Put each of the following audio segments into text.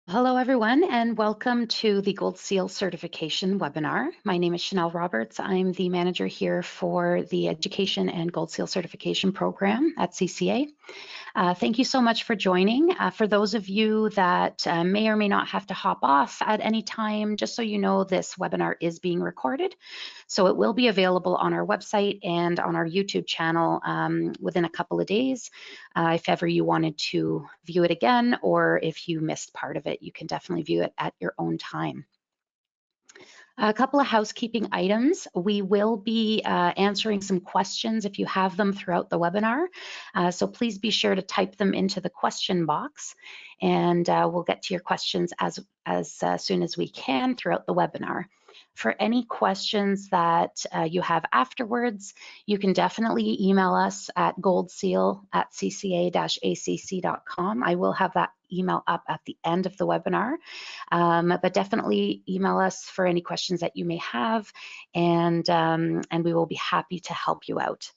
Hello, everyone, and welcome to the Gold Seal Certification webinar. My name is Chanel Roberts. I'm the manager here for the Education and Gold Seal Certification program at CCA. Thank you so much for joining. For those of you that may or may not have to hop off at any time, just so you know, this webinar is being recorded. So it will be available on our website and on our YouTube channel within a couple of days. If ever you wanted to view it again, or if you missed part of it, you can definitely view it at your own time. A couple of housekeeping items. We will be answering some questions if you have them throughout the webinar. So please be sure to type them into the question box, and we'll get to your questions as soon as we can throughout the webinar. For any questions that you have afterwards, you can definitely email us at goldseal@cca-acc.com. I will have that email up at the end of the webinar, but definitely email us for any questions that you may have, and we will be happy to help you out.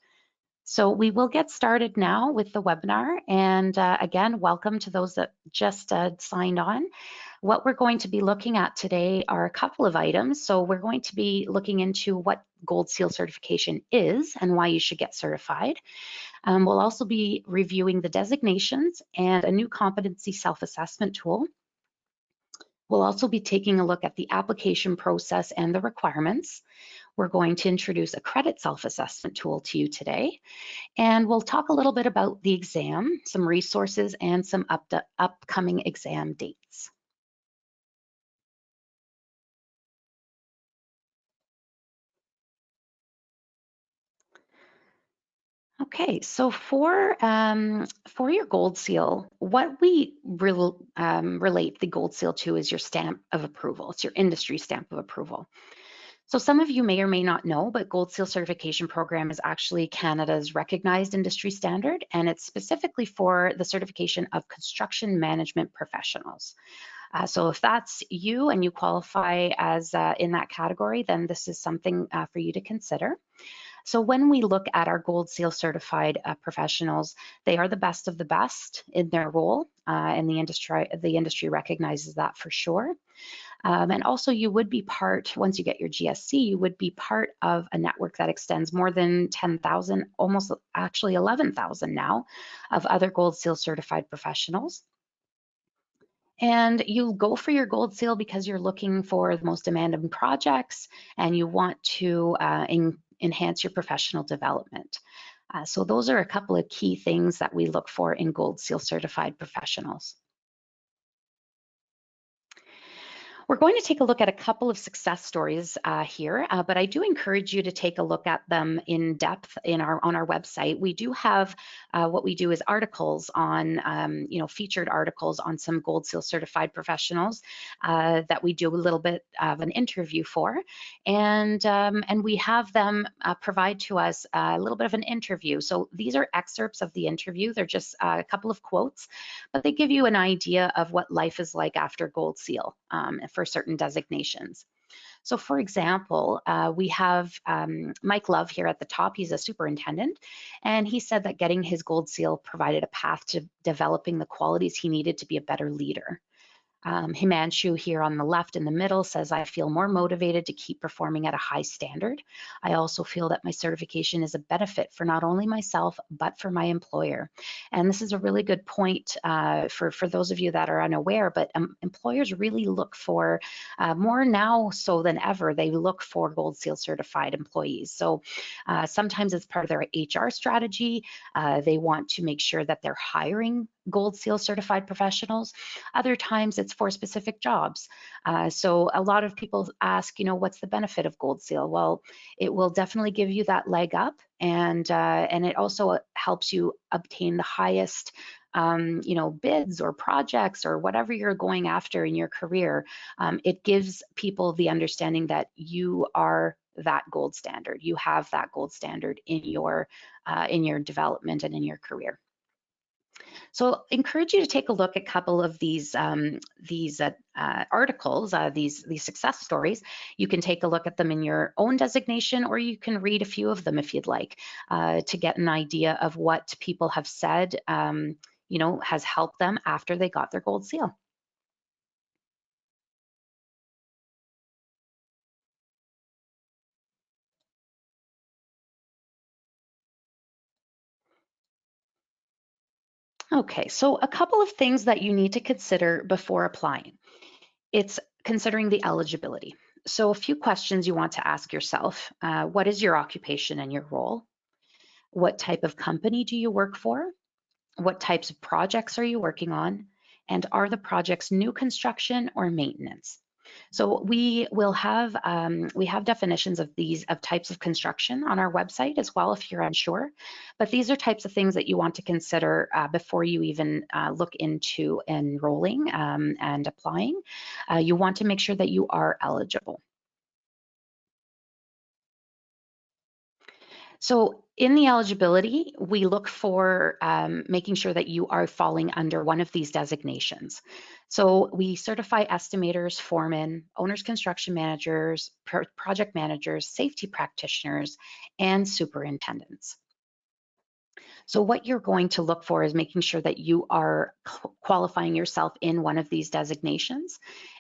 So we will get started now with the webinar, and again, welcome to those that just signed on. What we're going to be looking at today are a couple of items. So we're going to be looking into what Gold Seal certification is and why you should get certified. We'll also be reviewing the designations and a new competency self-assessment tool. We'll also be taking a look at the application process and the requirements. We're going to introduce a credit self-assessment tool to you today, and we'll talk a little bit about the exam, some resources, and some upcoming exam dates. Okay, so for your Gold Seal, what we relate the Gold Seal to is your stamp of approval. It's your industry stamp of approval. So some of you may or may not know, but Gold Seal Certification Program is actually Canada's recognized industry standard, and it's specifically for the certification of construction management professionals. So if that's you and you qualify as in that category, then this is something for you to consider. So when we look at our Gold Seal certified professionals, they are the best of the best in their role, and the industry recognizes that for sure. And also you would be part, once you get your GSC, you would be part of a network that extends more than 10,000, almost actually 11,000 now, of other Gold Seal certified professionals. And you go for your Gold Seal because you're looking for the most demanding projects and you want to enhance your professional development. So those are a couple of key things that we look for in Gold Seal certified professionals. We're going to take a look at a couple of success stories here, but I do encourage you to take a look at them in depth on our website. We do have what we do is articles on, featured articles on some Gold Seal certified professionals that we do a little bit of an interview for, and we have them provide to us a little bit of an interview. So these are excerpts of the interview. They're just a couple of quotes, but they give you an idea of what life is like after Gold Seal for certain designations. So for example, we have Mike Love here at the top. He's a superintendent, and he said that getting his Gold Seal provided a path to developing the qualities he needed to be a better leader. Himanshu here on the left in the middle says, I feel more motivated to keep performing at a high standard. I also feel that my certification is a benefit for not only myself, but for my employer. And this is a really good point for those of you that are unaware, but employers really look for, more now so than ever, they look for Gold Seal certified employees. So sometimes it's part of their HR strategy. They want to make sure that they're hiring Gold Seal certified professionals. Other times it's for specific jobs. So a lot of people ask, what's the benefit of Gold Seal? Well, it will definitely give you that leg up, and it also helps you obtain the highest bids or projects or whatever you're going after in your career. It gives people the understanding that you are that gold standard. You have that gold standard in your development and in your career. So encourage you to take a look at a couple of these articles, these success stories. You can take a look at them in your own designation, or you can read a few of them if you'd like, to get an idea of what people have said, has helped them after they got their Gold Seal. Okay, so a couple of things that you need to consider before applying. It's considering the eligibility. So a few questions you want to ask yourself. What is your occupation and your role? What type of company do you work for? What types of projects are you working on? And are the projects new construction or maintenance? So we have definitions of these types of construction on our website as well if you're unsure. But these are types of things that you want to consider before you even look into enrolling and applying. You want to make sure that you are eligible. So in the eligibility, we look for making sure that you are falling under one of these designations. So we certify estimators, foremen, owners, construction managers, project managers, safety practitioners, and superintendents. So what you're going to look for is making sure that you are qualifying yourself in one of these designations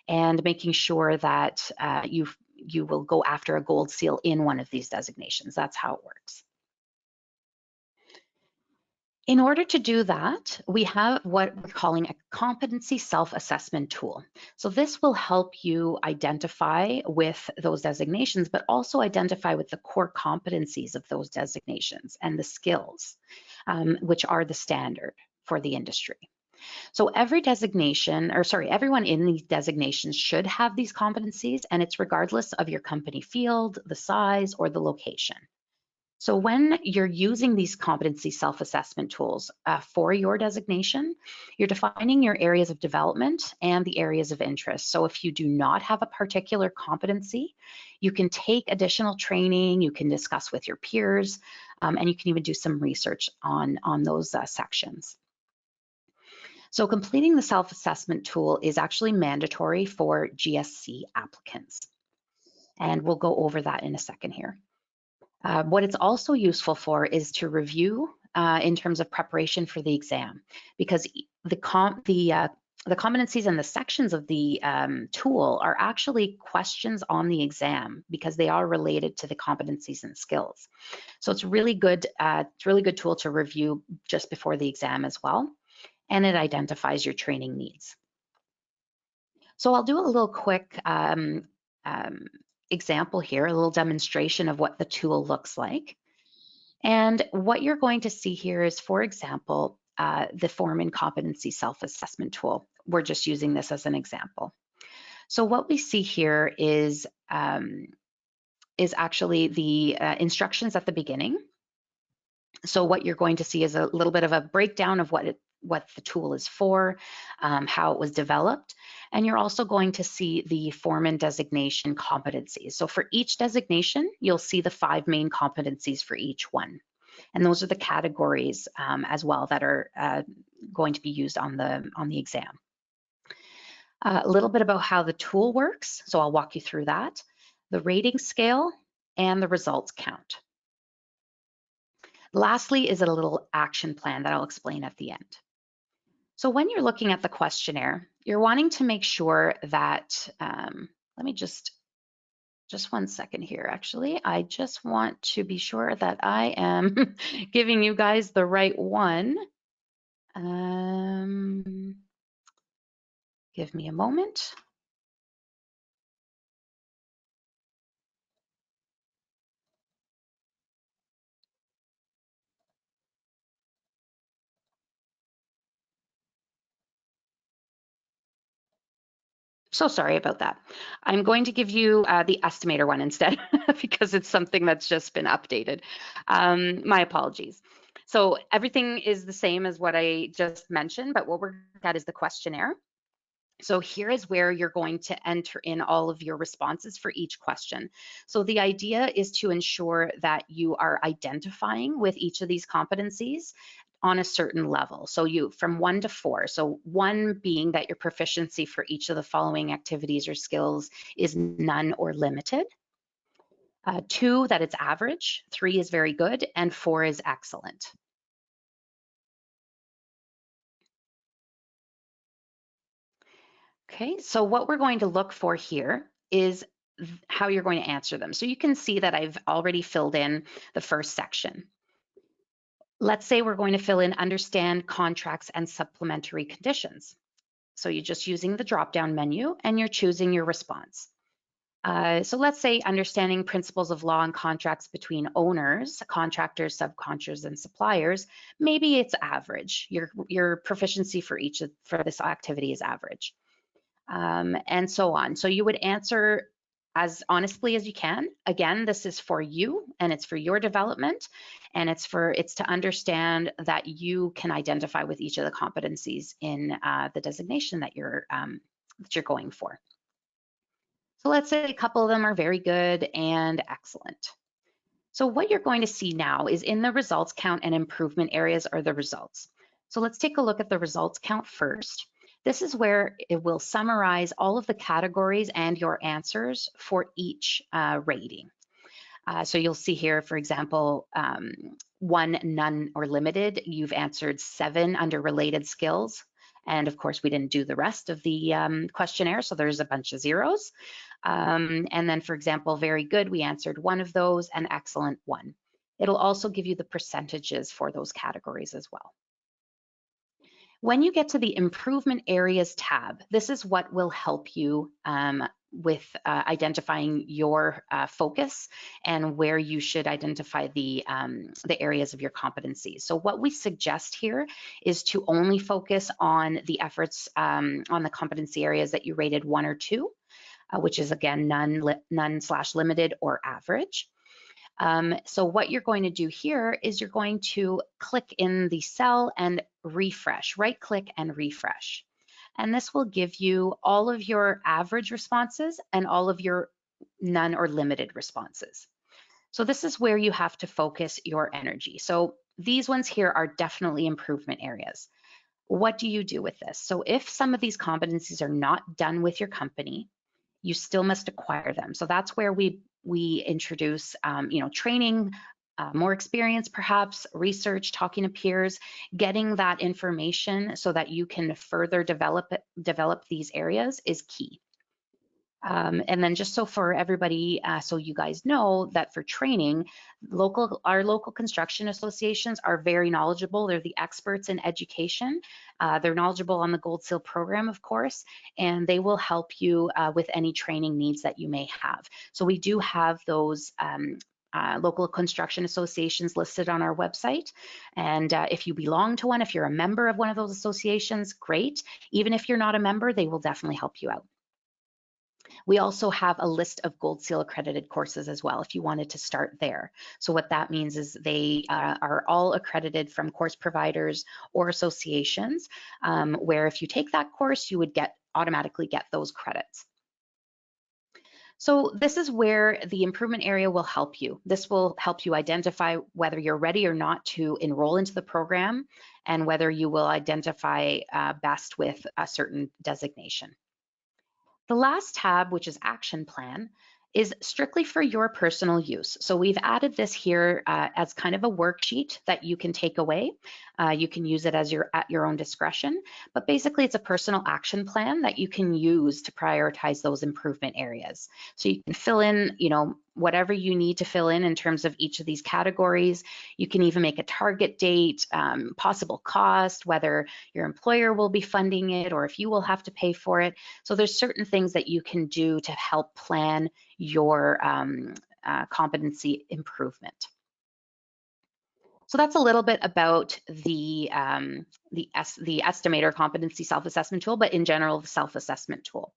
and making sure that you will go after a gold seal in one of these designations. That's how it works. In order to do that, we have what we're calling a competency self-assessment tool. So this will help you identify with those designations, but also identify with the core competencies of those designations and the skills, which are the standard for the industry. So every designation, or sorry, everyone in these designations should have these competencies, and it's regardless of your company field, the size, or the location. So when you're using these competency self-assessment tools for your designation, you're defining your areas of development and the areas of interest. So if you do not have a particular competency, you can take additional training, you can discuss with your peers, and you can even do some research on those sections. So completing the self-assessment tool is actually mandatory for GSC applicants. And we'll go over that in a second here. What it's also useful for is to review in terms of preparation for the exam, because the competencies and the sections of the tool are actually questions on the exam because they are related to the competencies and skills. So it's really good. It's a really good tool to review just before the exam as well, and it identifies your training needs. So I'll do a little quick example here, a little demonstration of what the tool looks like. And what you're going to see here is, for example, the foreman competency self-assessment tool. We're just using this as an example. So what we see here is actually the instructions at the beginning. So what you're going to see is a little bit of a breakdown of what the tool is for, how it was developed, and you're also going to see the foreman designation competencies. So for each designation, you'll see the 5 main competencies for each one. And those are the categories as well that are going to be used on the exam. A little bit about how the tool works. So I'll walk you through that. The rating scale and the results count. Lastly is a little action plan that I'll explain at the end. So when you're looking at the questionnaire, you're wanting to make sure that, let me just 1 second here, actually. I just want to be sure that I am giving you guys the right one. Give me a moment. So sorry about that. I'm going to give you the estimator one instead because it's something that's just been updated. My apologies. So everything is the same as what I just mentioned, but what we're at is the questionnaire. So here is where you're going to enter in all of your responses for each question. So the idea is to ensure that you are identifying with each of these competencies on a certain level. So you from 1 to 4. So 1 being that your proficiency for each of the following activities or skills is none or limited. 2, that it's average. 3 is very good, and 4 is excellent. Okay, so what we're going to look for here is how you're going to answer them. So you can see that I've already filled in the first section. Let's say we're going to fill in understand contracts and supplementary conditions. So you're just using the drop-down menu and you're choosing your response. So let's say understanding principles of law and contracts between owners, contractors, subcontractors, and suppliers. Maybe it's average. Your proficiency for for this activity is average, and so on. So you would answer as honestly as you can. Again, this is for you and it's for your development, and it's to understand that you can identify with each of the competencies in the designation that you're going for. So let's say a couple of them are very good and excellent. So what you're going to see now is in the results count and improvement areas are the results. So let's take a look at the results count first. This is where it will summarize all of the categories and your answers for each rating. So you'll see here, for example, 1, none, or limited. You've answered 7 under related skills. And of course, we didn't do the rest of the questionnaire, so there's a bunch of zeros. And then, for example, very good, we answered 1 of those, and excellent 1. It'll also give you the percentages for those categories as well. When you get to the improvement areas tab, this is what will help you with identifying your focus and where you should identify the areas of your competencies. So what we suggest here is to only focus on the efforts on the competency areas that you rated 1 or 2, which is again none/limited or average. So what you're going to do here is you're going to click in the cell and refresh, right click and refresh. And this will give you all of your average responses and all of your none or limited responses. So this is where you have to focus your energy. So these ones here are definitely improvement areas. What do you do with this? So if some of these competencies are not done with your company, you still must acquire them. So that's where we introduce, training, more experience, perhaps research, talking to peers, getting that information so that you can further develop these areas is key. And then just so for everybody, so you guys know that for training, our local construction associations are very knowledgeable. They're the experts in education. They're knowledgeable on the Gold Seal program, of course, and they will help you with any training needs that you may have. So we do have those local construction associations listed on our website. And if you belong to one, if you're a member of one of those associations, great. Even if you're not a member, they will definitely help you out. We also have a list of Gold Seal accredited courses as well, if you wanted to start there. So what that means is they are all accredited from course providers or associations, where if you take that course, you would automatically get those credits. So this is where the improvement area will help you. This will help you identify whether you're ready or not to enroll into the program and whether you will identify best with a certain designation. The last tab, which is Action Plan, is strictly for your personal use. So we've added this here as kind of a worksheet that you can take away. You can use it as at your own discretion, but basically it's a personal action plan that you can use to prioritize those improvement areas. So you can fill in, whatever you need to fill in terms of each of these categories. You can even make a target date, possible cost, whether your employer will be funding it or if you will have to pay for it. So there's certain things that you can do to help plan your competency improvement. So that's a little bit about the estimator competency self-assessment tool, but in general, the self-assessment tool.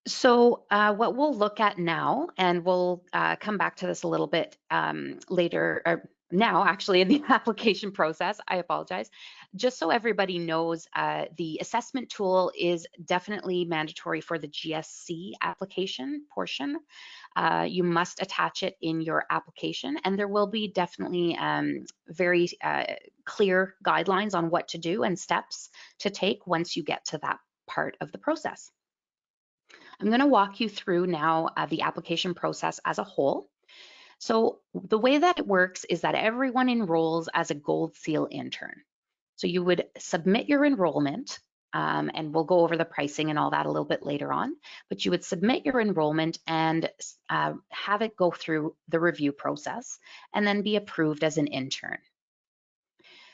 So what we'll look at now, and we'll come back to this a little bit later, or now actually in the application process, I apologize. Just so everybody knows, the assessment tool is definitely mandatory for the GSC application portion. You must attach it in your application, and there will be definitely very clear guidelines on what to do and steps to take once you get to that part of the process. I'm going to walk you through now the application process as a whole. So the way that it works is that everyone enrolls as a Gold Seal intern. So you would submit your enrollment, and we'll go over the pricing and all that a little bit later on, but you would submit your enrollment and have it go through the review process and then be approved as an intern.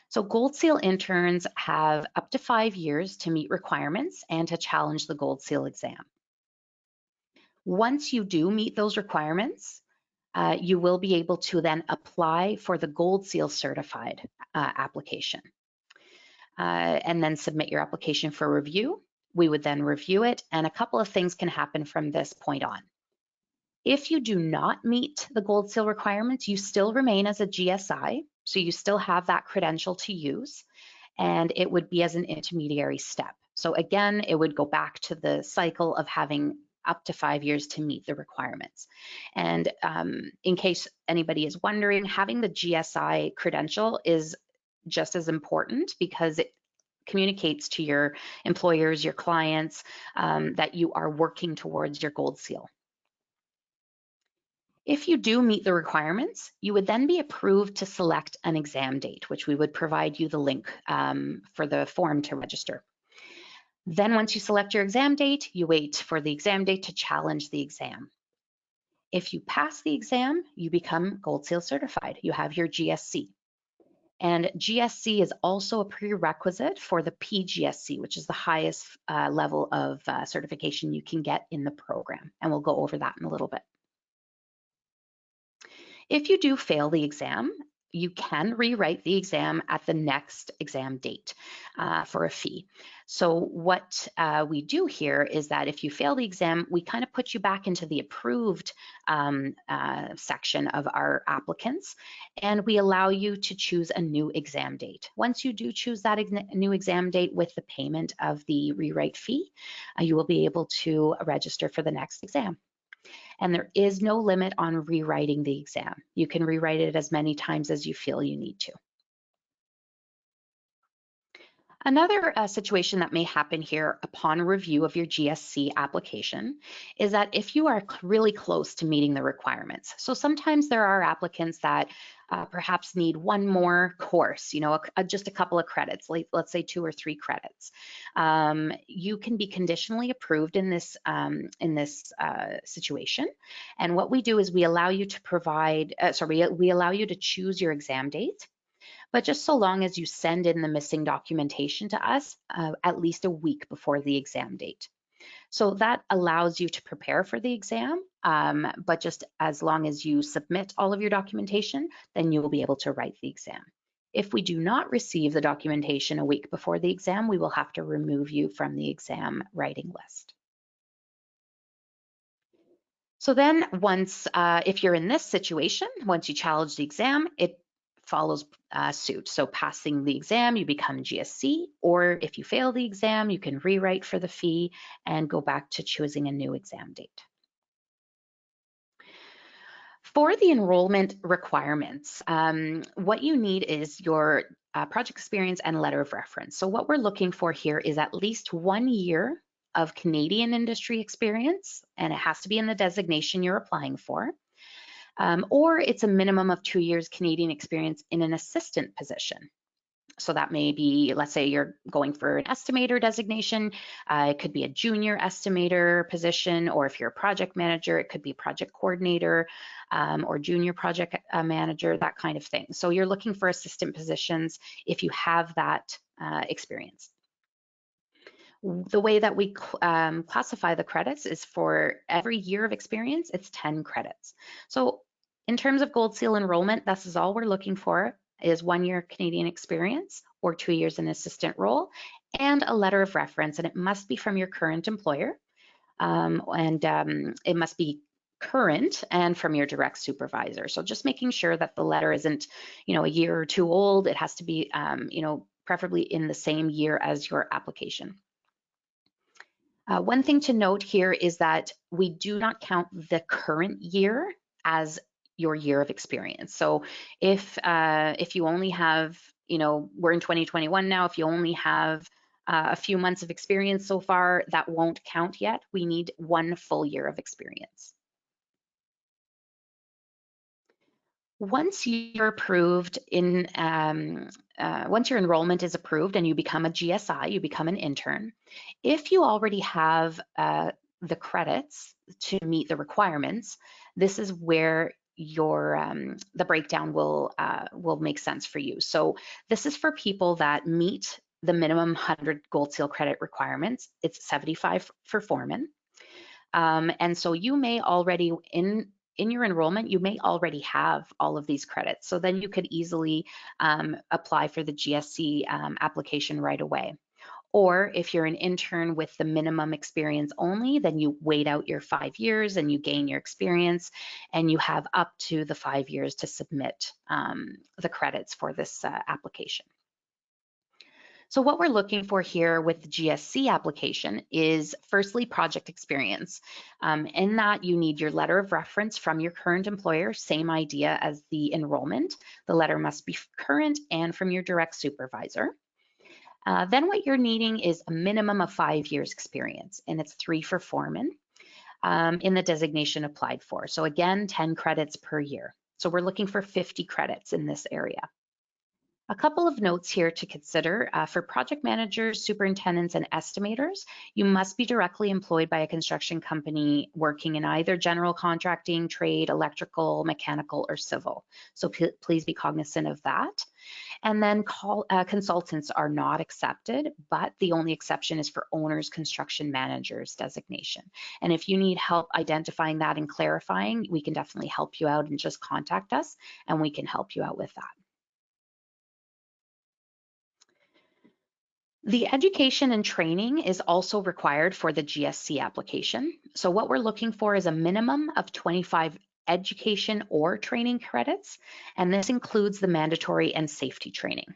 So Gold Seal interns have up to 5 years to meet requirements and to challenge the Gold Seal exam. Once you do meet those requirements, you will be able to then apply for the Gold Seal certified application and then submit your application for review. We would then review it, and a couple of things can happen from this point on. If you do not meet the Gold Seal requirements, you still remain as a GSI, so you still have that credential to use, and it would be as an intermediary step. So again, it would go back to the cycle of having up to 5 years to meet the requirements. And in case anybody is wondering, having the GSI credential is just as important because it communicates to your employers, your clients, that you are working towards your Gold Seal. If you do meet the requirements, you would then be approved to select an exam date, which we would provide you the link for the form to register. Then once you select your exam date, you wait for the exam date to challenge the exam. If you pass the exam, you become Gold Seal certified. You have your GSC. And GSC is also a prerequisite for the P.GSC, which is the highest level of certification you can get in the program. And we'll go over that in a little bit. If you do fail the exam, you can rewrite the exam at the next exam date for a fee. So what we do here is that if you fail the exam, we kind of put you back into the approved section of our applicants, and we allow you to choose a new exam date. Once you do choose that new exam date with the payment of the rewrite fee, you will be able to register for the next exam. And there is no limit on rewriting the exam. You can rewrite it as many times as you feel you need to. Another situation that may happen here upon review of your GSC application is that if you are really close to meeting the requirements. So sometimes there are applicants that perhaps need one more course, you know, just a couple of credits, like let's say 2 or 3 credits. You can be conditionally approved in this situation. And what we do is we allow you to provide, we allow you to choose your exam date, but just so long as you send in the missing documentation to us at least a week before the exam date. So that allows you to prepare for the exam, but just as long as you submit all of your documentation, then you will be able to write the exam. If we do not receive the documentation a week before the exam, we will have to remove you from the exam writing list. So then once, if you're in this situation, once you challenge the exam, it follows suit. So passing the exam, you become GSC, or if you fail the exam, you can rewrite for the fee and go back to choosing a new exam date. For the enrollment requirements, what you need is your project experience and letter of reference. So what we're looking for here is at least 1 year of Canadian industry experience, and it has to be in the designation you're applying for. Or it's a minimum of 2 years Canadian experience in an assistant position. So that may be, let's say you're going for an estimator designation, it could be a junior estimator position, or if you're a project manager, it could be project coordinator or junior project manager, that kind of thing. So you're looking for assistant positions if you have that experience. The way that we classify the credits is for every year of experience, it's 10 credits. So in terms of Gold Seal enrollment, this is all we're looking for is 1 year Canadian experience or 2 years in assistant role and a letter of reference, and it must be from your current employer it must be current and from your direct supervisor. So just making sure that the letter isn't, you know, a year or 2 old. It has to be, you know, preferably in the same year as your application. One thing to note here is that we do not count the current year as your year of experience. So if you only have, you know, we're in 2021 now, if you only have a few months of experience so far, that won't count yet. We need 1 full year of experience. Once you're approved once your enrollment is approved and you become a GSI, you become an intern, if you already have the credits to meet the requirements, this is where the breakdown will make sense for you. So this is for people that meet the minimum 100 Gold Seal credit requirements. It's 75 for foreman. And so you may already, in your enrollment, you may already have all of these credits. So then you could easily apply for the GSC application right away. Or if you're an intern with the minimum experience only, then you wait out your 5 years and you gain your experience, and you have up to the 5 years to submit the credits for this application. So what we're looking for here with the GSC application is firstly project experience. In that you need your letter of reference from your current employer, same idea as the enrollment. The letter must be current and from your direct supervisor. Then what you're needing is a minimum of 5 years experience, and it's 3 for foreman in the designation applied for. So again, 10 credits per year. So we're looking for 50 credits in this area. A couple of notes here to consider. For project managers, superintendents, and estimators, you must be directly employed by a construction company working in either general contracting, trade, electrical, mechanical, or civil. So please be cognizant of that. And then consultants are not accepted, but the only exception is for owner's construction manager's designation. And if you need help identifying that and clarifying, we can definitely help you out, and just contact us and we can help you out with that. The education and training is also required for the GSC application. So what we're looking for is a minimum of 25 education or training credits, and this includes the mandatory and safety training.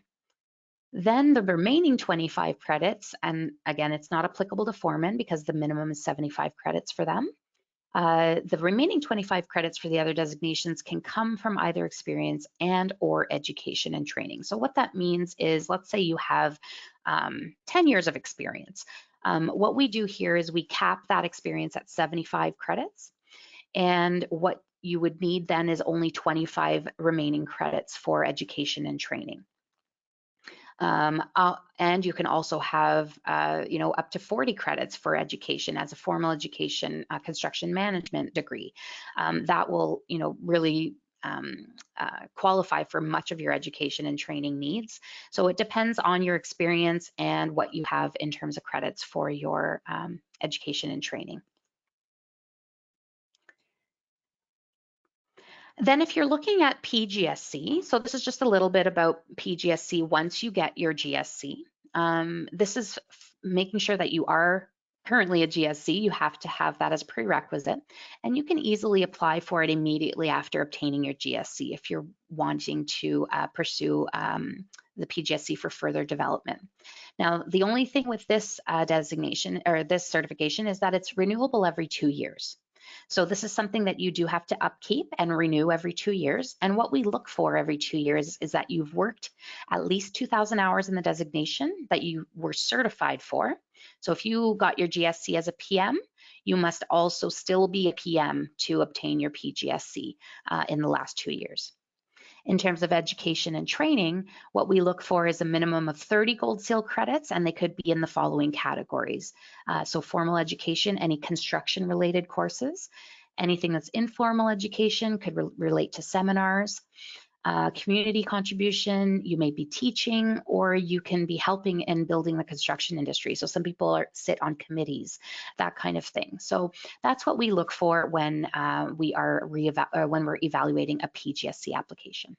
Then the remaining 25 credits, and again, it's not applicable to foremen because the minimum is 75 credits for them. The remaining 25 credits for the other designations can come from either experience and or education and training. So what that means is, let's say you have 10 years of experience. What we do here is we cap that experience at 75 credits, and what you would need then is only 25 remaining credits for education and training. And you can also have, up to 40 credits for education as a formal education construction management degree. That will, really qualify for much of your education and training needs. So it depends on your experience and what you have in terms of credits for your education and training. Then if you're looking at P.GSC, so this is just a little bit about P.GSC once you get your GSC. This is making sure that you are currently a GSC. You have to have that as a prerequisite, and you can easily apply for it immediately after obtaining your GSC if you're wanting to pursue the P.GSC for further development. Now, the only thing with this designation or this certification is that it's renewable every 2 years. So this is something that you do have to upkeep and renew every 2 years. And what we look for every 2 years is that you've worked at least 2,000 hours in the designation that you were certified for. So if you got your GSC as a PM, you must also still be a PM to obtain your P.GSC in the last 2 years. In terms of education and training, what we look for is a minimum of 30 Gold Seal credits, and they could be in the following categories. So formal education, any construction related courses, anything that's informal education could relate to seminars, community contribution, you may be teaching, or you can be helping in building the construction industry. So some people sit on committees, that kind of thing. So that's what we look for when when we're evaluating a P.GSC application.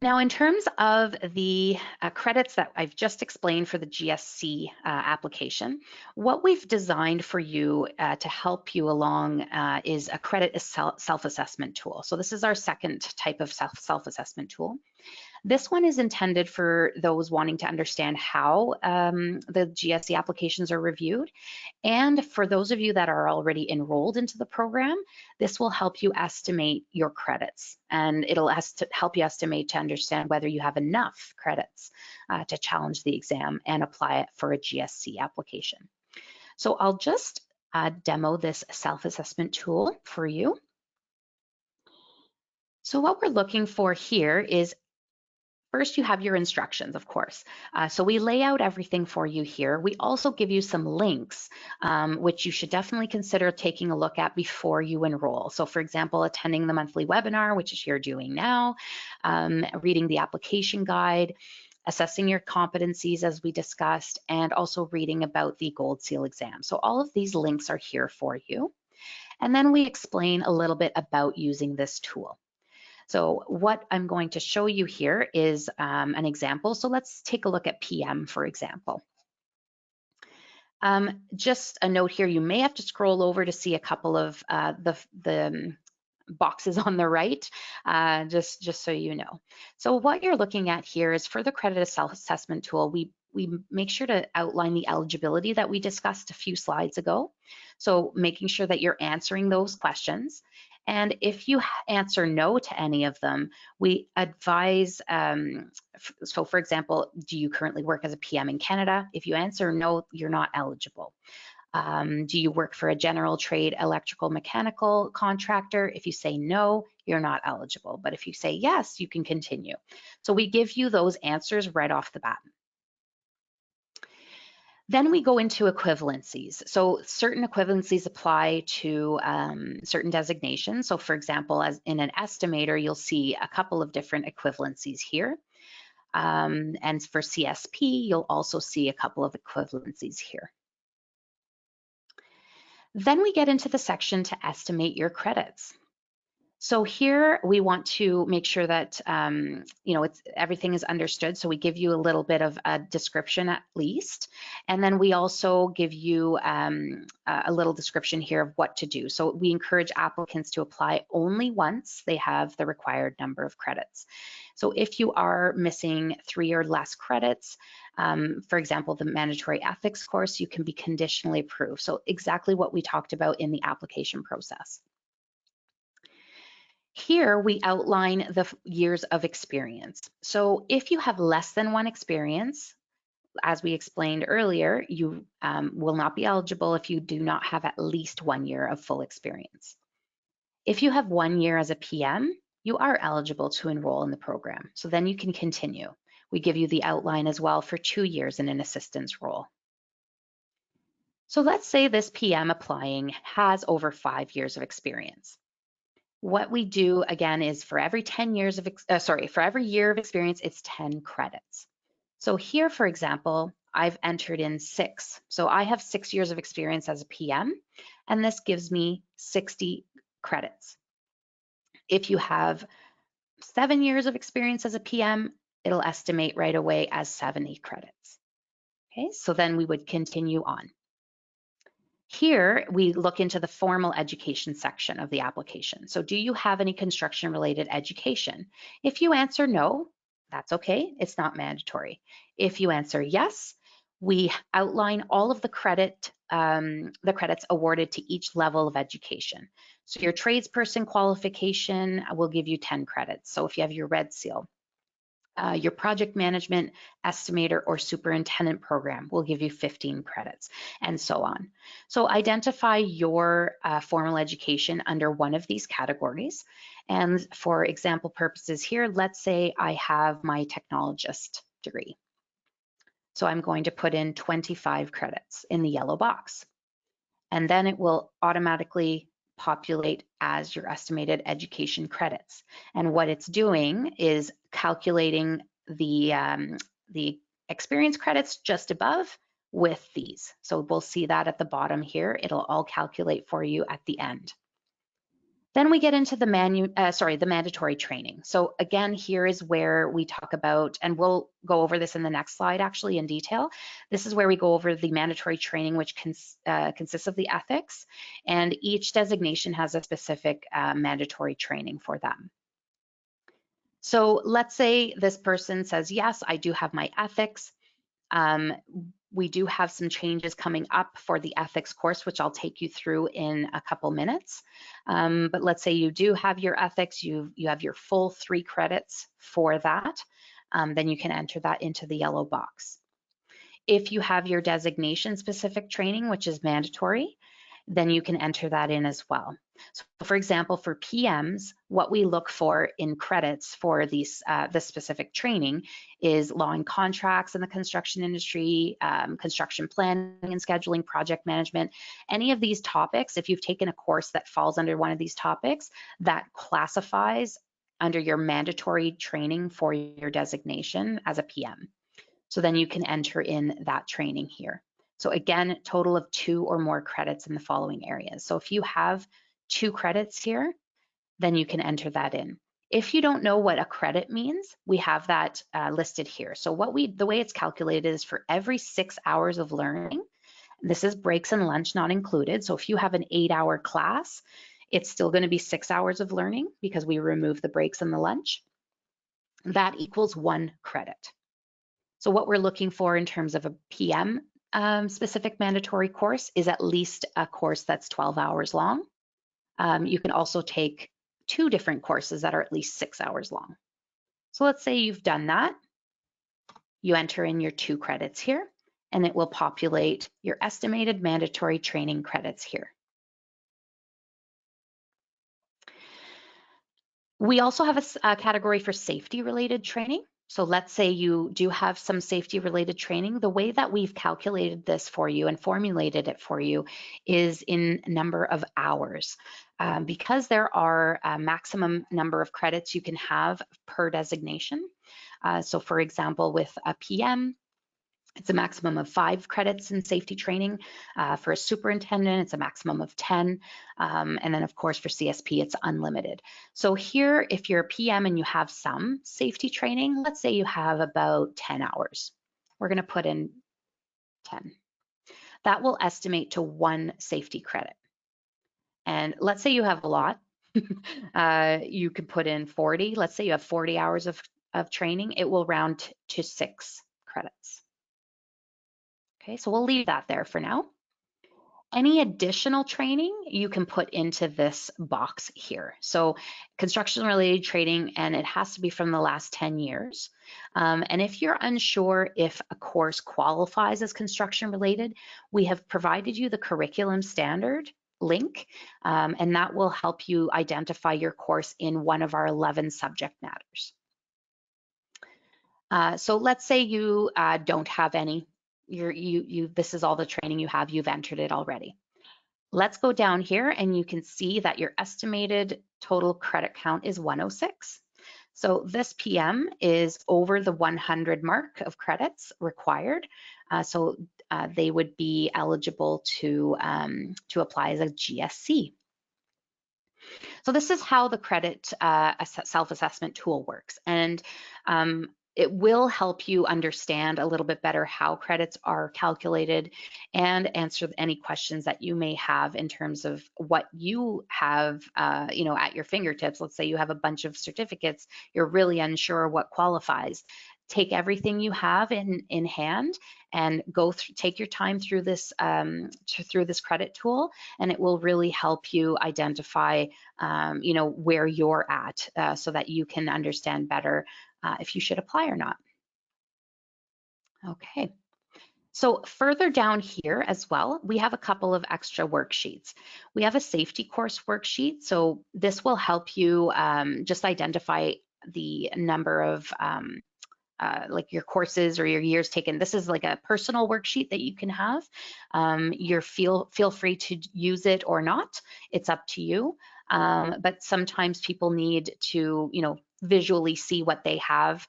Now, in terms of the credits that I've just explained for the GSC application, what we've designed for you to help you along is a credit self-assessment tool. So this is our second type of self-assessment tool. This one is intended for those wanting to understand how the GSC applications are reviewed. And for those of you that are already enrolled into the program, this will help you estimate your credits, and it'll help you estimate to understand whether you have enough credits to challenge the exam and apply it for a GSC application. So I'll just demo this self-assessment tool for you. So what we're looking for here is, first, you have your instructions, of course. So we lay out everything for you here. We also give you some links, which you should definitely consider taking a look at before you enroll. So for example, attending the monthly webinar, which is you're doing now, reading the application guide, assessing your competencies as we discussed, and also reading about the Gold Seal exam. So all of these links are here for you. And then we explain a little bit about using this tool. So what I'm going to show you here is an example. So let's take a look at PM, for example. Just a note here, you may have to scroll over to see a couple of the boxes on the right, just so you know. So what you're looking at here is for the credit self-assessment tool, we make sure to outline the eligibility that we discussed a few slides ago. So making sure that you're answering those questions. And if you answer no to any of them, we advise, so for example, do you currently work as a PM in Canada? If you answer no, you're not eligible. Do you work for a general trade electrical mechanical contractor? If you say no, you're not eligible. But if you say yes, you can continue. So we give you those answers right off the bat. Then we go into equivalencies. So certain equivalencies apply to certain designations. So for example, as in an estimator, you'll see a couple of different equivalencies here. And for CSP, you'll also see a couple of equivalencies here. Then we get into the section to estimate your credits. So here we want to make sure that everything is understood. So we give you a little bit of a description at least, and then we also give you a little description here of what to do. So we encourage applicants to apply only once they have the required number of credits. So if you are missing 3 or less credits, for example, the mandatory ethics course, you can be conditionally approved. So exactly what we talked about in the application process. Here we outline the years of experience. So if you have less than 1 experience, as we explained earlier, you will not be eligible if you do not have at least 1 year of full experience. If you have 1 year as a PM, you are eligible to enroll in the program. So then you can continue. We give you the outline as well for 2 years in an assistance role. So let's say this PM applying has over 5 years of experience. What we do again is for every 10 years of, for every year of experience, it's 10 credits. So here, for example, I've entered in 6. So I have 6 years of experience as a PM, and this gives me 60 credits. If you have 7 years of experience as a PM, it'll estimate right away as 70 credits. Okay, so then we would continue on. Here, we look into the formal education section of the application. So do you have any construction-related education? If you answer no, that's okay, it's not mandatory. If you answer yes, we outline all of the credits awarded to each level of education. So your tradesperson qualification will give you 10 credits. So if you have your Red Seal, your project management, estimator, or superintendent program will give you 15 credits, and so on. So identify your formal education under one of these categories. And for example purposes here, let's say I have my technologist degree. So I'm going to put in 25 credits in the yellow box. And then it will automatically populate as your estimated education credits. And what it's doing is calculating the experience credits just above with these. So we'll see that at the bottom here. It'll all calculate for you at the end. Then we get into the mandatory training. So again, here is where we talk about, and we'll go over this in the next slide actually in detail. This is where we go over the mandatory training, which consists of the ethics, and each designation has a specific mandatory training for them. So let's say this person says, yes, I do have my ethics. We do have some changes coming up for the ethics course, which I'll take you through in a couple minutes. But let's say you do have your ethics, you have your full 3 credits for that, then you can enter that into the yellow box. If you have your designation specific training, which is mandatory, then you can enter that in as well. So for example, for PMs, what we look for in credits for this specific training is law and contracts in the construction industry, construction planning and scheduling, project management, any of these topics. If you've taken a course that falls under one of these topics, that classifies under your mandatory training for your designation as a PM. So then you can enter in that training here. So again, total of 2 or more credits in the following areas. So if you have 2 credits here, then you can enter that in. If you don't know what a credit means, we have that listed here. So the way it's calculated is for every 6 hours of learning, this is breaks and lunch not included. So if you have an 8-hour class, it's still going to be 6 hours of learning because we remove the breaks and the lunch. That equals 1 credit. So what we're looking for in terms of a PM specific mandatory course is at least a course that's 12 hours long. You can also take 2 different courses that are at least 6 hours long. So let's say you've done that. You enter in your 2 credits here, and it will populate your estimated mandatory training credits here. We also have a category for safety related training. So let's say you do have some safety related training. The way that we've calculated this for you and formulated it for you is in number of hours. Because there are a maximum number of credits you can have per designation. So for example, with a PM, it's a maximum of 5 credits in safety training. For a superintendent, it's a maximum of 10. And then of course for CSP, it's unlimited. So here, if you're a PM and you have some safety training, let's say you have about 10 hours. We're gonna put in 10. That will estimate to 1 safety credit. And let's say you have a lot. You could put in 40. Let's say you have 40 hours of training. It will round to 6 credits. Okay, so we'll leave that there for now. Any additional training you can put into this box here. So construction related training, and it has to be from the last 10 years. And if you're unsure if a course qualifies as construction related, we have provided you the curriculum standard link, and that will help you identify your course in one of our 11 subject matters. So let's say you don't have any. This is all the training you have, you've entered it already. Let's go down here and you can see that your estimated total credit count is 106. So this PM is over the 100 mark of credits required. So they would be eligible to apply as a GSC. So this is how the credit self-assessment tool works. And it will help you understand a little bit better how credits are calculated and answer any questions that you may have in terms of what you have, at your fingertips. Let's say you have a bunch of certificates, you're really unsure what qualifies. Take everything you have in hand and take your time through this credit tool, and it will really help you identify, where you're at, so that you can understand better if you should apply or not. Okay. So further down here as well, we have a couple of extra worksheets. We have a safety course worksheet. So this will help you just identify the number of like your courses or your years taken. This is like a personal worksheet that you can have. Feel free to use it or not. It's up to you. But sometimes people need to, visually see what they have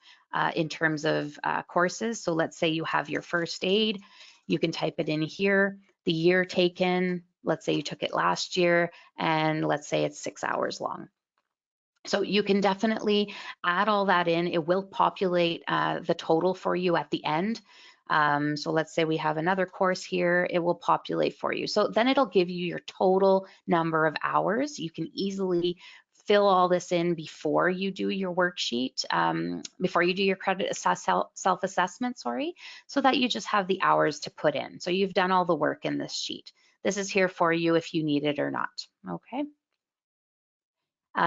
in terms of courses. So let's say you have your first aid, you can type it in here, the year taken, let's say you took it last year, and let's say it's 6 hours long. So you can definitely add all that in. It will populate the total for you at the end. So let's say we have another course here, it will populate for you. So then it'll give you your total number of hours. You can easily fill all this in before you do your worksheet, before you do your credit self-assessment, so that you just have the hours to put in. So you've done all the work in this sheet. This is here for you if you need it or not, okay?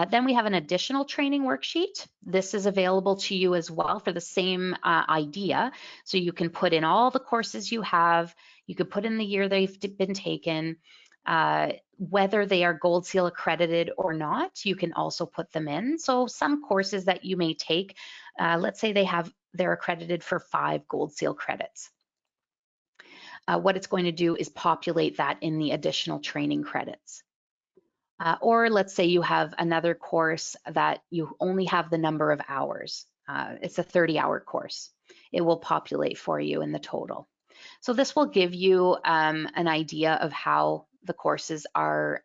Then we have an additional training worksheet. This is available to you as well for the same idea. So you can put in all the courses you have, you could put in the year they've been taken, Whether they are Gold Seal accredited or not, you can also put them in. So some courses that you may take, let's say they're accredited for 5 Gold Seal credits. What it's going to do is populate that in the additional training credits. Or let's say you have another course that you only have the number of hours. It's a 30-hour course. It will populate for you in the total. So this will give you an idea of how the courses are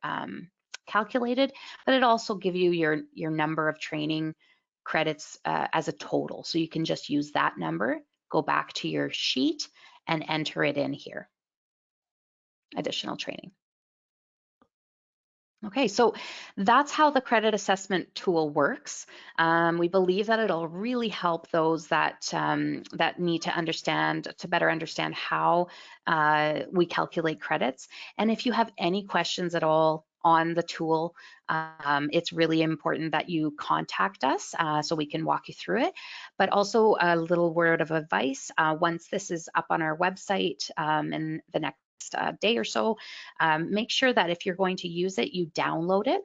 calculated, but it also give you your number of training credits as a total. So you can just use that number, go back to your sheet and enter it in here. Additional training. Okay, so that's how the credit assessment tool works. We believe that it'll really help those that that need to better understand how we calculate credits. And if you have any questions at all on the tool, it's really important that you contact us so we can walk you through it. But also a little word of advice, once this is up on our website in the next day or so, make sure that if you're going to use it, you download it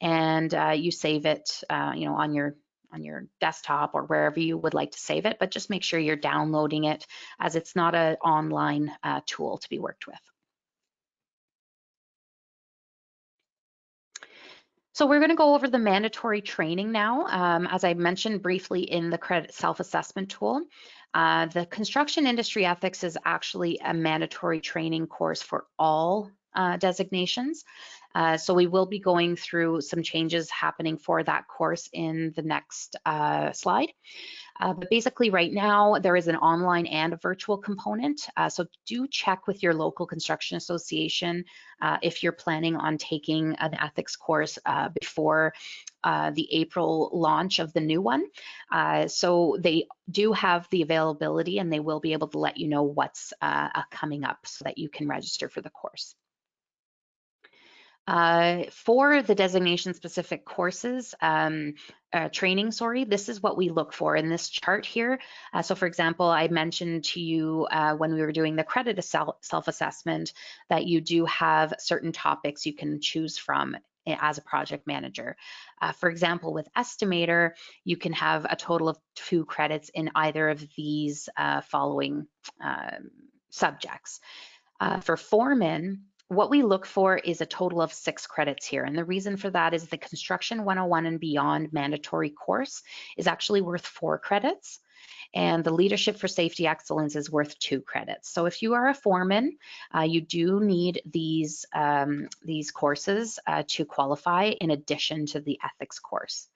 and you save it, on your desktop or wherever you would like to save it. But just make sure you're downloading it, as it's not an online tool to be worked with. So we're going to go over the mandatory training now. As I mentioned briefly in the credit self-assessment tool, the construction industry ethics is actually a mandatory training course for all designations. So we will be going through some changes happening for that course in the next slide. But basically right now there is an online and a virtual component. So do check with your local construction association if you're planning on taking an ethics course before the April launch of the new one. So they do have the availability and they will be able to let you know what's coming up so that you can register for the course. For the designation specific courses, training, this is what we look for in this chart here. So for example, I mentioned to you when we were doing the credit self-assessment that you do have certain topics you can choose from as a project manager. For example, with estimator, you can have a total of 2 credits in either of these following subjects. For foreman, what we look for is a total of 6 credits here. And the reason for that is the Construction 101 and Beyond mandatory course is actually worth 4 credits. And the Leadership for Safety Excellence is worth 2 credits. So if you are a foreman, you do need these courses to qualify in addition to the ethics course.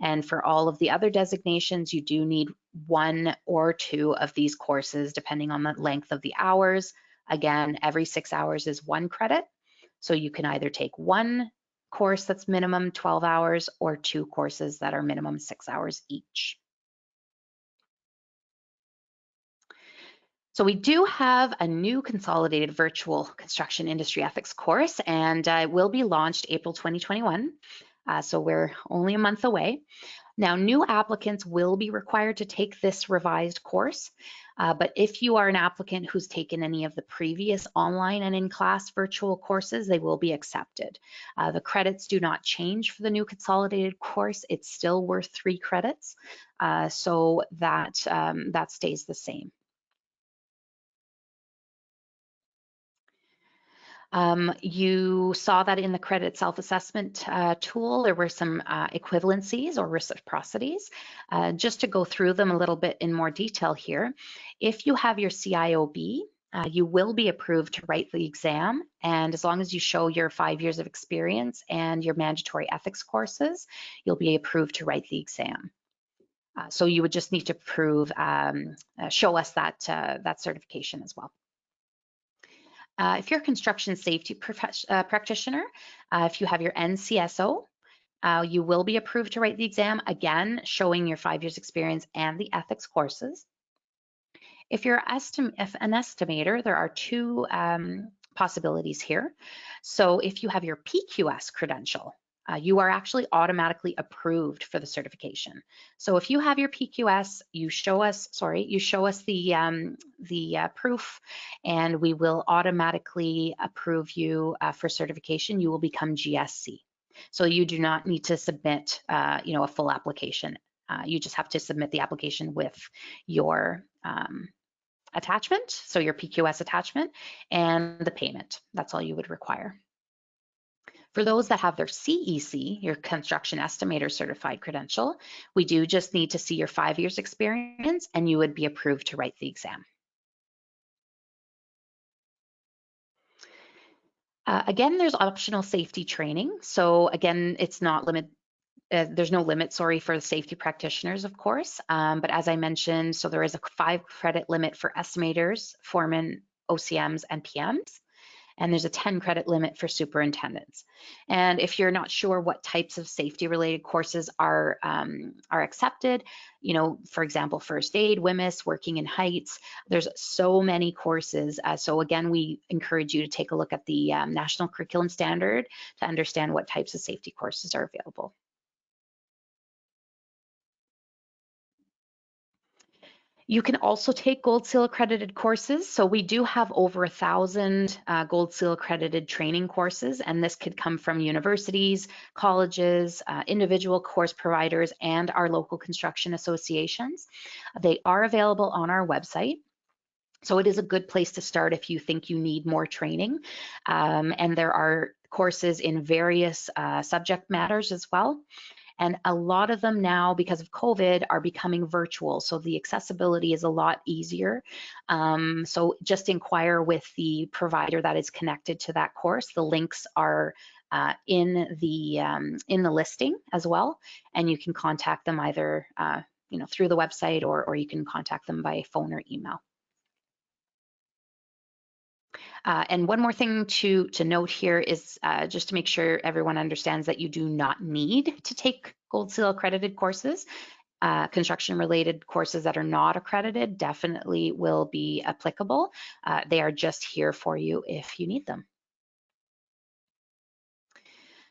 And for all of the other designations, you do need 1 or 2 of these courses, depending on the length of the hours. Again, every 6 hours is 1 credit. So you can either take 1 course that's minimum 12 hours or 2 courses that are minimum 6 hours each. So we do have a new consolidated virtual construction industry ethics course, and it will be launched April 2021. So we're only a month away. Now, new applicants will be required to take this revised course, but if you are an applicant who's taken any of the previous online and in-class virtual courses, they will be accepted. The credits do not change for the new consolidated course. It's still worth 3 credits, so that stays the same. You saw that in the credit self-assessment tool, there were some equivalencies or reciprocities. Just to go through them a little bit in more detail here, if you have your CIOB, you will be approved to write the exam, and as long as you show your 5 years of experience and your mandatory ethics courses, you'll be approved to write the exam. So you would just need to prove, show us that certification as well. If you're a construction safety practitioner, if you have your NCSO, you will be approved to write the exam, again, showing your 5 years experience and the ethics courses. If you're an estimator, there are 2 possibilities here. So if you have your P.GSC credential, you are actually automatically approved for the certification. So if you have your PQS, you show us the proof, and we will automatically approve you for certification. You will become GSC. So you do not need to submit, a full application. You just have to submit the application with your attachment, so your PQS attachment, and the payment. That's all you would require. For those that have their CEC, your Construction Estimator Certified credential, we do just need to see your 5 years experience, and you would be approved to write the exam. Again, there's optional safety training. So again, it's not limited. There's no limit, for the safety practitioners, of course. But as I mentioned, so there is a 5 credit limit for estimators, foremen, OCMs, and PMs. And there's a 10 credit limit for superintendents. And if you're not sure what types of safety related courses are accepted, for example, first aid, WMIS, working in heights, there's so many courses. So again, we encourage you to take a look at the National Curriculum Standard to understand what types of safety courses are available. You can also take Gold Seal accredited courses. So we do have over 1,000 Gold Seal accredited training courses, and this could come from universities, colleges, individual course providers, and our local construction associations. They are available on our website. So it is a good place to start if you think you need more training. And there are courses in various subject matters as well. And a lot of them now, because of COVID, are becoming virtual. So the accessibility is a lot easier. So just inquire with the provider that is connected to that course. The links are in the listing as well. And you can contact them either through the website, or you can contact them by phone or email. And one more thing to note here is just to make sure everyone understands that you do not need to take Gold Seal accredited courses. Construction related courses that are not accredited definitely will be applicable. They are just here for you if you need them.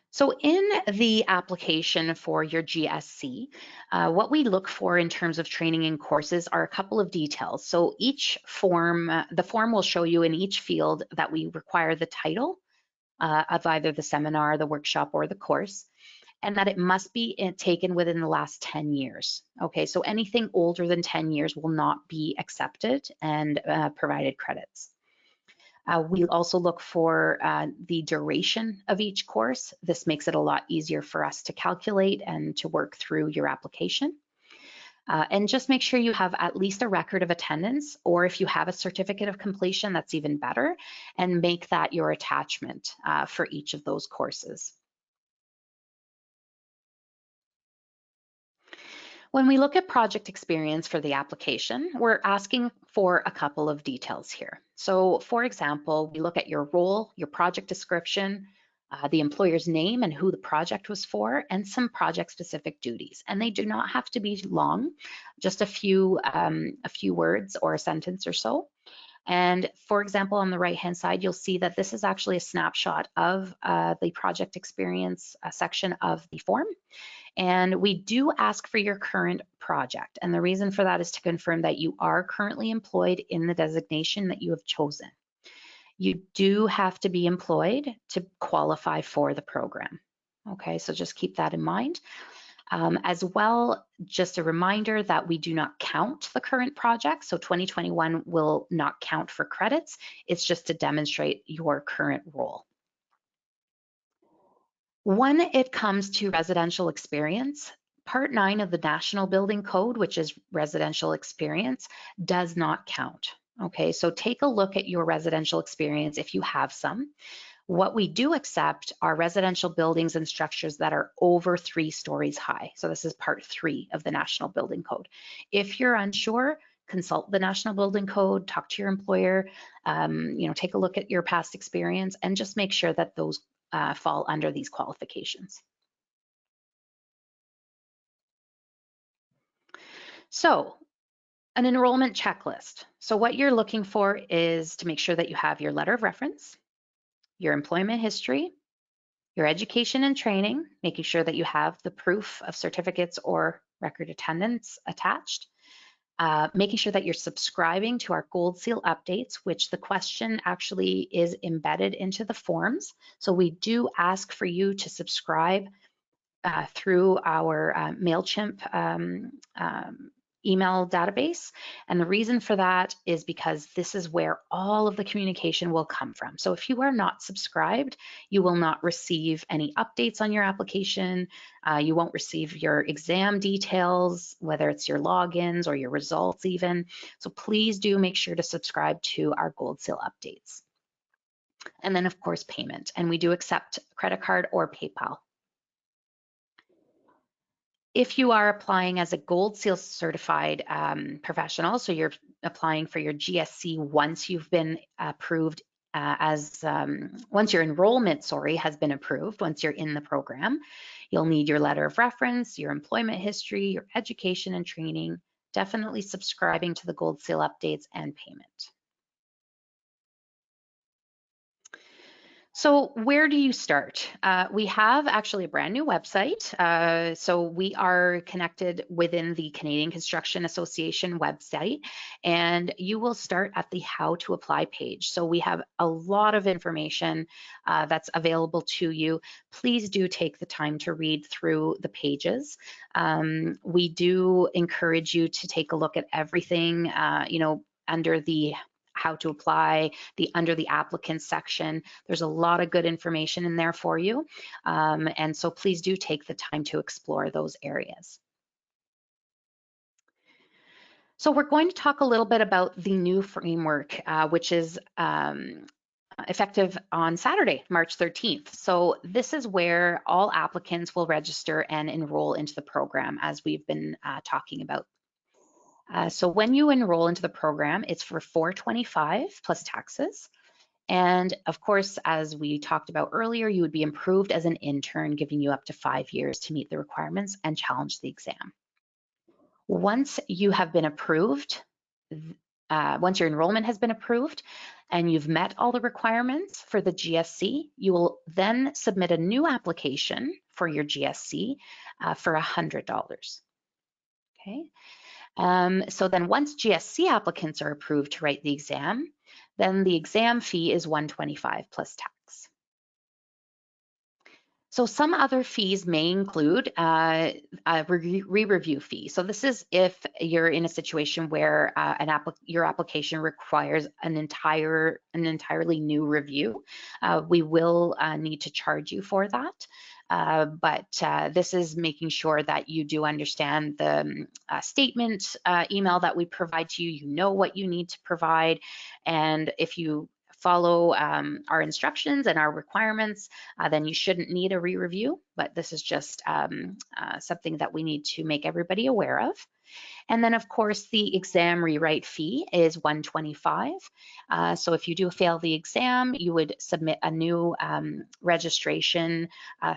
So in the application for your GSC, what we look for in terms of training and courses are a couple of details. So each form, the form will show you in each field that we require the title of either the seminar, the workshop, or the course, and that it must be taken within the last 10 years. Okay, so anything older than 10 years will not be accepted and provided credits. We also look for the duration of each course. This makes it a lot easier for us to calculate and to work through your application. And just make sure you have at least a record of attendance, or if you have a certificate of completion, that's even better, and make that your attachment for each of those courses. When we look at project experience for the application, we're asking for a couple of details here. So for example, we look at your role, your project description, the employer's name and who the project was for, and some project specific duties. And they do not have to be long, just a few words or a sentence or so. And for example, on the right-hand side, you'll see that this is actually a snapshot of the project experience section of the form. And we do ask for your current project. And the reason for that is to confirm that you are currently employed in the designation that you have chosen. You do have to be employed to qualify for the program. Okay, so just keep that in mind. As well, just a reminder that we do not count the current project. So 2021 will not count for credits. It's just to demonstrate your current role. When it comes to residential experience, Part 9 of the National Building Code, which is residential experience, does not count. Okay, so take a look at your residential experience if you have some. What we do accept are residential buildings and structures that are over 3 stories high. So this is Part 3 of the National Building Code. If you're unsure, consult the National Building Code, talk to your employer, take a look at your past experience, and just make sure that those fall under these qualifications. So an enrollment checklist. So what you're looking for is to make sure that you have your letter of reference, your employment history, your education and training, making sure that you have the proof of certificates or record attendance attached, making sure that you're subscribing to our Gold Seal updates, which the question actually is embedded into the forms. So we do ask for you to subscribe through our MailChimp email database. And the reason for that is because this is where all of the communication will come from. So if you are not subscribed, you will not receive any updates on your application. You won't receive your exam details, whether it's your logins or your results even. So please do make sure to subscribe to our Gold Seal updates. And then of course, payment. And we do accept credit card or PayPal. If you are applying as a Gold Seal certified professional, so you're applying for your GSC once you've been approved once your enrollment, has been approved, once you're in the program, you'll need your letter of reference, your employment history, your education and training, definitely subscribing to the Gold Seal updates and payment. So where do you start? We have actually a brand new website. So we are connected within the Canadian Construction Association website, and you will start at the How to Apply page. So we have a lot of information that's available to you. Please do take the time to read through the pages. We do encourage you to take a look at everything, under the how to apply, under the applicants section. There's a lot of good information in there for you. And so please do take the time to explore those areas. So we're going to talk a little bit about the new framework, which is effective on Saturday, March 13th. So this is where all applicants will register and enroll into the program, as we've been talking about. So when you enroll into the program, it's for $425 plus taxes. And of course, as we talked about earlier, you would be approved as an intern, giving you up to 5 years to meet the requirements and challenge the exam. Once you have been approved, once your enrollment has been approved and you've met all the requirements for the GSC, you will then submit a new application for your GSC for $100. Okay. So then once GSC applicants are approved to write the exam, then the exam fee is $125 plus tax. So some other fees may include a re-review fee. So this is if you're in a situation where your application requires an entirely new review. We will need to charge you for that. But this is making sure that you do understand the statement email that we provide to you. You know what you need to provide, and if you follow our instructions and our requirements, then you shouldn't need a re-review, but this is just something that we need to make everybody aware of. And then of course the exam rewrite fee is $125. So if you do fail the exam, you would submit a new registration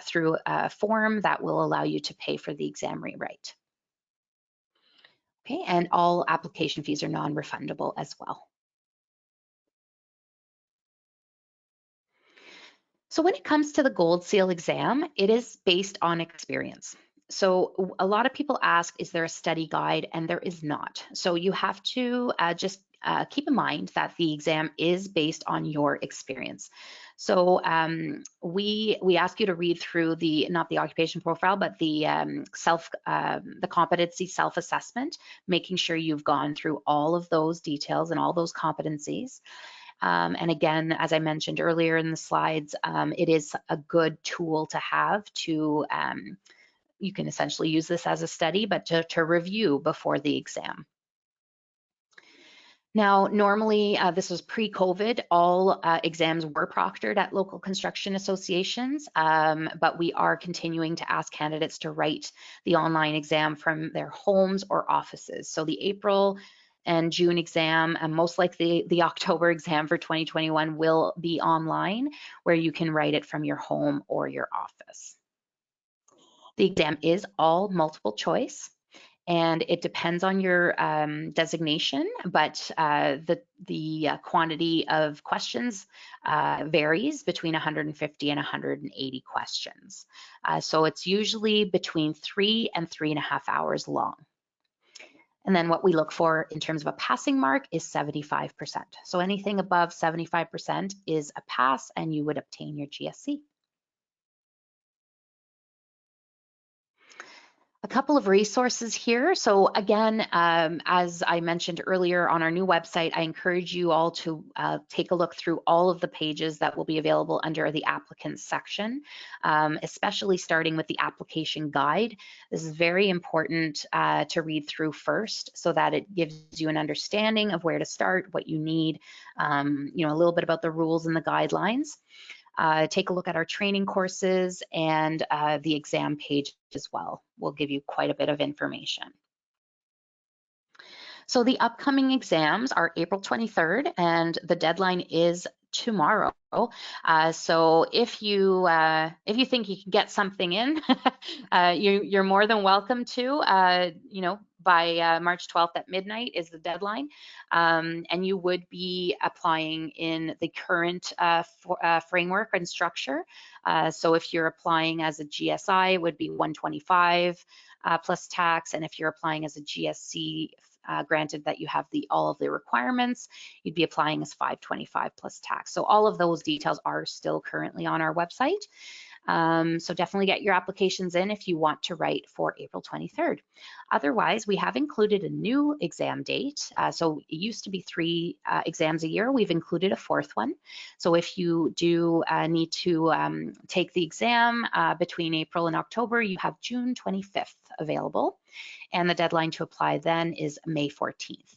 through a form that will allow you to pay for the exam rewrite. Okay, and all application fees are non-refundable as well. So when it comes to the Gold Seal exam, it is based on experience. So a lot of people ask, is there a study guide? And there is not. So you have to just keep in mind that the exam is based on your experience. So we ask you to read through not the occupation profile, but the competency self-assessment, making sure you've gone through all of those details and all those competencies. And again, as I mentioned earlier in the slides, it is a good tool to have to, you can essentially use this as a study, but to review before the exam. Now, normally, this was pre-COVID, all exams were proctored at local construction associations, but we are continuing to ask candidates to write the online exam from their homes or offices. So the April and June exam, and most likely the October exam for 2021 will be online, where you can write it from your home or your office. The exam is all multiple choice, and it depends on your designation, but the quantity of questions varies between 150 and 180 questions. So it's usually between 3 and 3.5 hours long. And then what we look for in terms of a passing mark is 75%. So anything above 75% is a pass and you would obtain your GSC. A couple of resources here. So again, as I mentioned earlier on our new website, I encourage you all to take a look through all of the pages that will be available under the applicants section, especially starting with the application guide. This is very important to read through first so that it gives you an understanding of where to start, what you need, a little bit about the rules and the guidelines. Take a look at our training courses and the exam page as well. We'll give you quite a bit of information. So the upcoming exams are April 23rd and the deadline is tomorrow. So if you think you can get something in, you're more than welcome to. By March 12th at midnight is the deadline, and you would be applying in the current framework and structure. So if you're applying as a GSI, it would be 125 plus tax, and if you're applying as a GSC, granted that you have all of the requirements, you'd be applying as 525 plus tax. So all of those details are still currently on our website. So definitely get your applications in if you want to write for April 23rd. Otherwise, we have included a new exam date. So it used to be 3 exams a year. We've included a 4th one. So if you do need to take the exam between April and October, you have June 25th available. And the deadline to apply then is May 14th.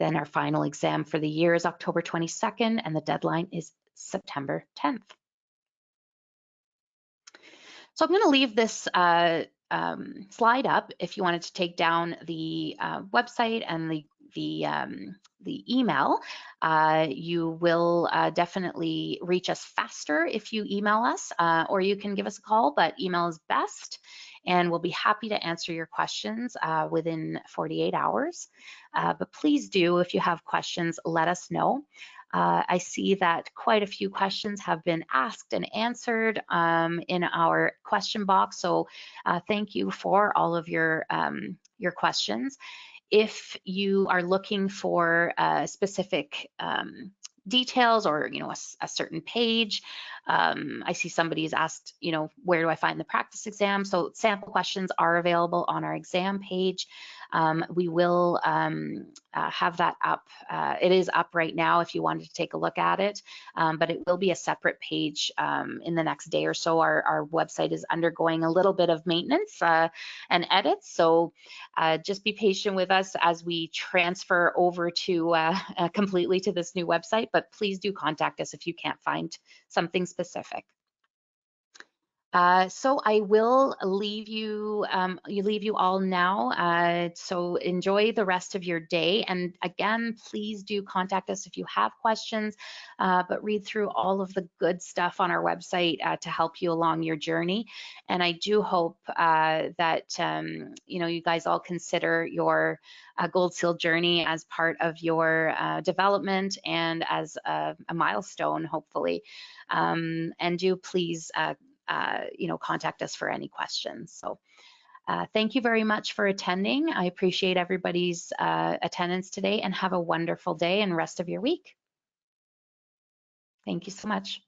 Then our final exam for the year is October 22nd, and the deadline is September 10th. So I'm going to leave this slide up if you wanted to take down the website and the email. You will definitely reach us faster if you email us, or you can give us a call, but email is best. And we'll be happy to answer your questions within 48 hours. But please do, if you have questions, let us know. I see that quite a few questions have been asked and answered in our question box. So thank you for all of your questions. If you are looking for specific details or a certain page, I see somebody's asked, where do I find the practice exam? So sample questions are available on our exam page. We will have that up. It is up right now if you wanted to take a look at it, but it will be a separate page in the next day or so. Our website is undergoing a little bit of maintenance and edits, so just be patient with us as we transfer over to completely to this new website, but please do contact us if you can't find something specific. So I will leave you all now. So enjoy the rest of your day. And again, please do contact us if you have questions, but read through all of the good stuff on our website to help you along your journey. And I do hope that you guys all consider your Gold Seal journey as part of your development and as a milestone, hopefully. And do please contact us for any questions. So thank you very much for attending. I appreciate everybody's attendance today, and have a wonderful day and rest of your week. Thank you so much.